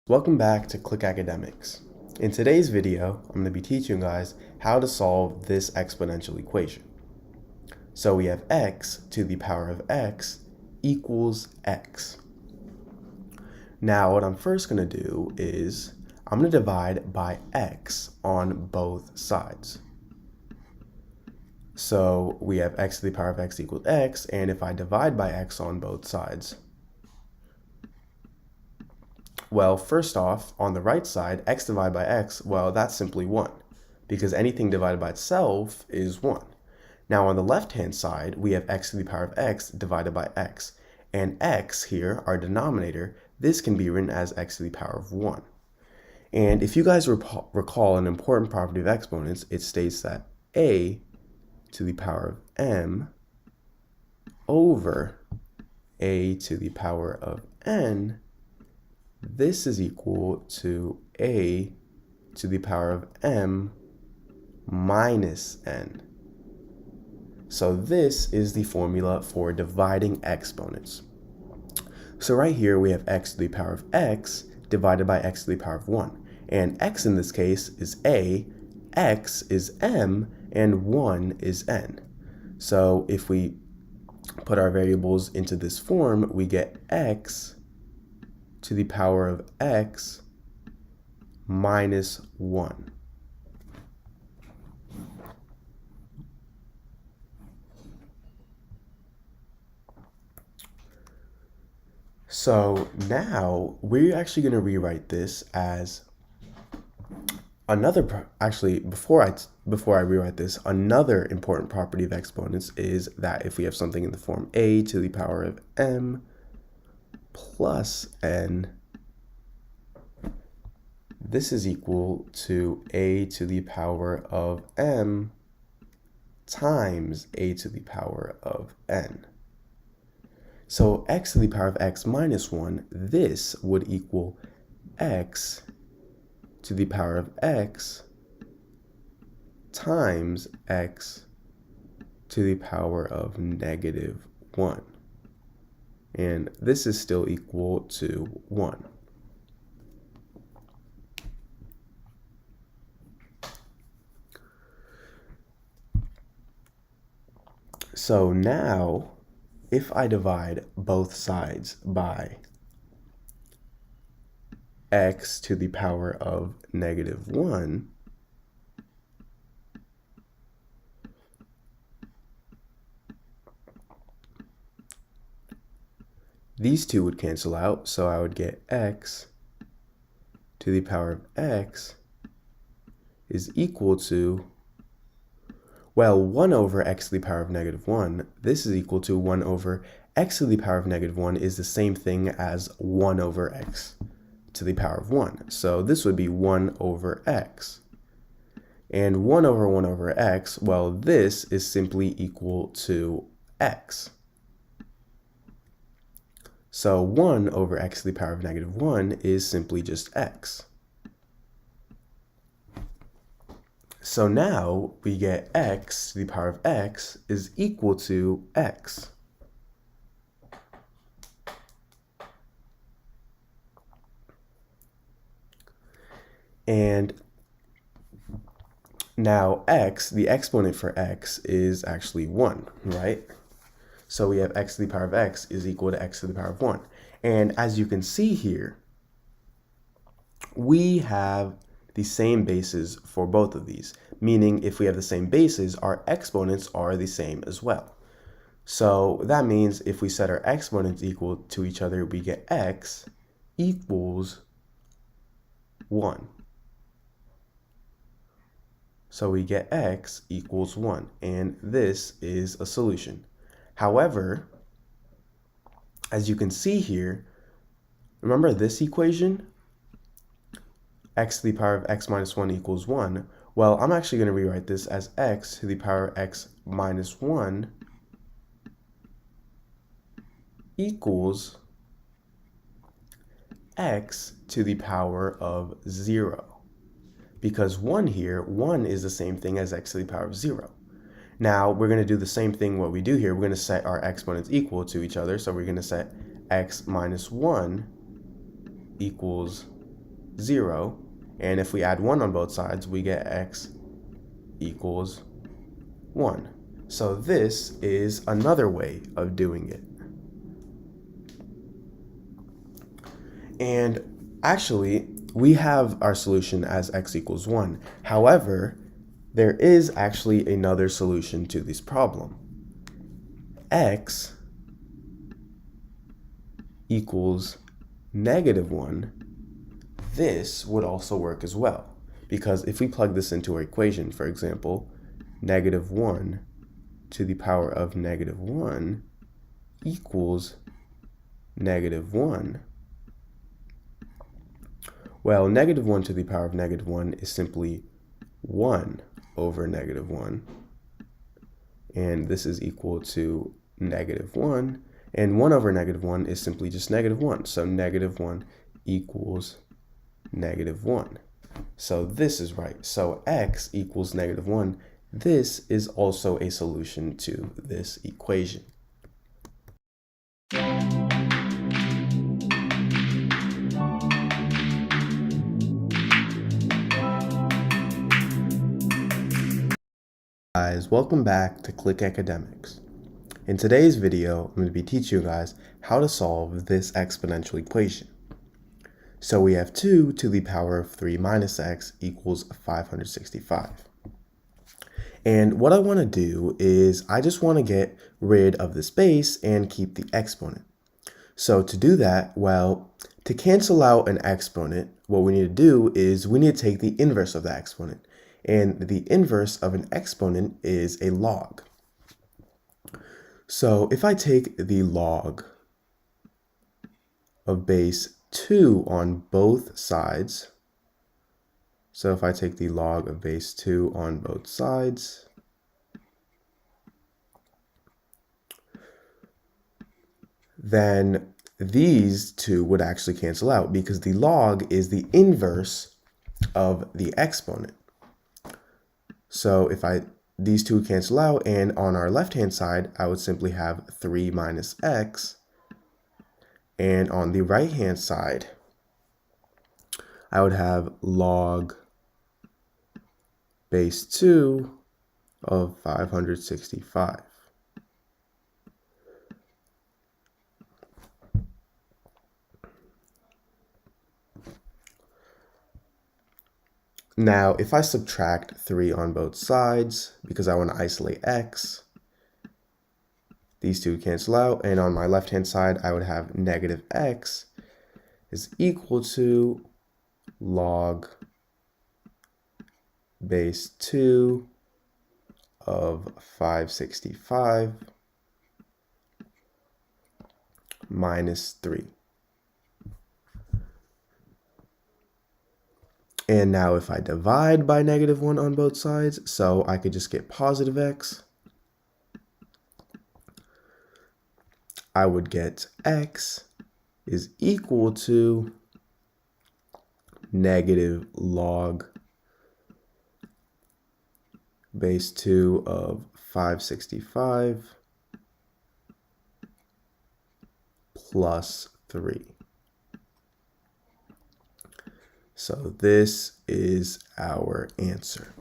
Welcome back to Click Academics. In today's video, I'm going to be teaching you guys how to solve this exponential equation. So we have x to the power of x equals x. Now what I'm first going to do is I'm going to divide by x on both sides. So we have x to the power of x equals x, and if I divide by x on both sides, well, first off, on the right side, x divided by x, well, that's simply 1, because anything divided by itself is 1. Now, on the left-hand side, we have x to the power of x divided by x. And x here, our denominator, this can be written as x to the power of 1. And if you guys recall an important property of exponents, it states that a to the power of m over a to the power of n, this is equal to a to the power of m minus n. So this is the formula for dividing exponents. So right here we have x to the power of x divided by x to the power of 1. And x in this case is a, x is m, and 1 is n. So if we put our variables into this form, we get x to the power of x minus 1. So now we're actually going to rewrite this as another, before I rewrite this, another important property of exponents is that if we have something in the form a to the power of m plus n, this is equal to a to the power of m times a to the power of n. So x to the power of x minus 1, this would equal x to the power of x times x to the power of negative 1. And this is still equal to 1. So now, if I divide both sides by x to the power of negative 1, these two would cancel out, so I would get x to the power of x is equal to, well, 1 over x to the power of negative 1, this is equal to 1 over x to the power of negative 1 is the same thing as 1 over x to the power of 1. So this would be 1 over x. And 1 over x, well, this is simply equal to x. So 1 over x to the power of negative 1 is simply just x. So now we get x to the power of x is equal to x. And now x, the exponent for x is actually 1, right? So we have x to the power of x is equal to x to the power of 1. And as you can see here, we have the same bases for both of these, meaning if we have the same bases, our exponents are the same as well. So that means if we set our exponents equal to each other, we get x equals 1. So we get x equals 1, and this is a solution. However, as you can see here, remember this equation? X to the power of x minus 1 equals 1. Well, I'm actually going to rewrite this as x to the power of x minus 1 equals x to the power of 0. Because 1 here, 1 is the same thing as x to the power of 0. Now, we're going to do the same thing what we do here. We're going to set our exponents equal to each other. So we're going to set x minus 1 equals 0. And if we add 1 on both sides, we get x equals 1. So this is another way of doing it. And actually, we have our solution as x equals 1. However, there is actually another solution to this problem. X equals -1. This would also work as well, because if we plug this into our equation, for example, -1 to the power of -1 equals -1. Well, -1 to the power of -1 is simply 1 over -1. And this is equal to -1. And 1 over -1 is simply just -1. So -1 equals -1. So this is right. So x equals -1. This is also a solution to this equation. Guys, welcome back to Click Academics. In today's video, I'm going to be teaching you guys how to solve this exponential equation. So we have 2 to the power of 3 minus x equals 565. And what I want to do is I just want to get rid of this base and keep the exponent. So to do that, well, to cancel out an exponent, what we need to do is we need to take the inverse of the exponent. And the inverse of an exponent is a log. So if I take the log of base 2 on both sides, so if I take the log of base 2 on both sides, then these two would actually cancel out because the log is the inverse of the exponent. So if these two cancel out, and on our left-hand side, I would simply have 3 minus x. And on the right-hand side, I would have log base 2 of 565. Now, if I subtract 3 on both sides, because I want to isolate x, these two cancel out, and on my left-hand side, I would have negative x is equal to log base 2 of 565 minus 3. And now if I divide by -1 on both sides, so I could just get positive x, I would get x is equal to negative log base 2 of 565 plus 3. So this is our answer.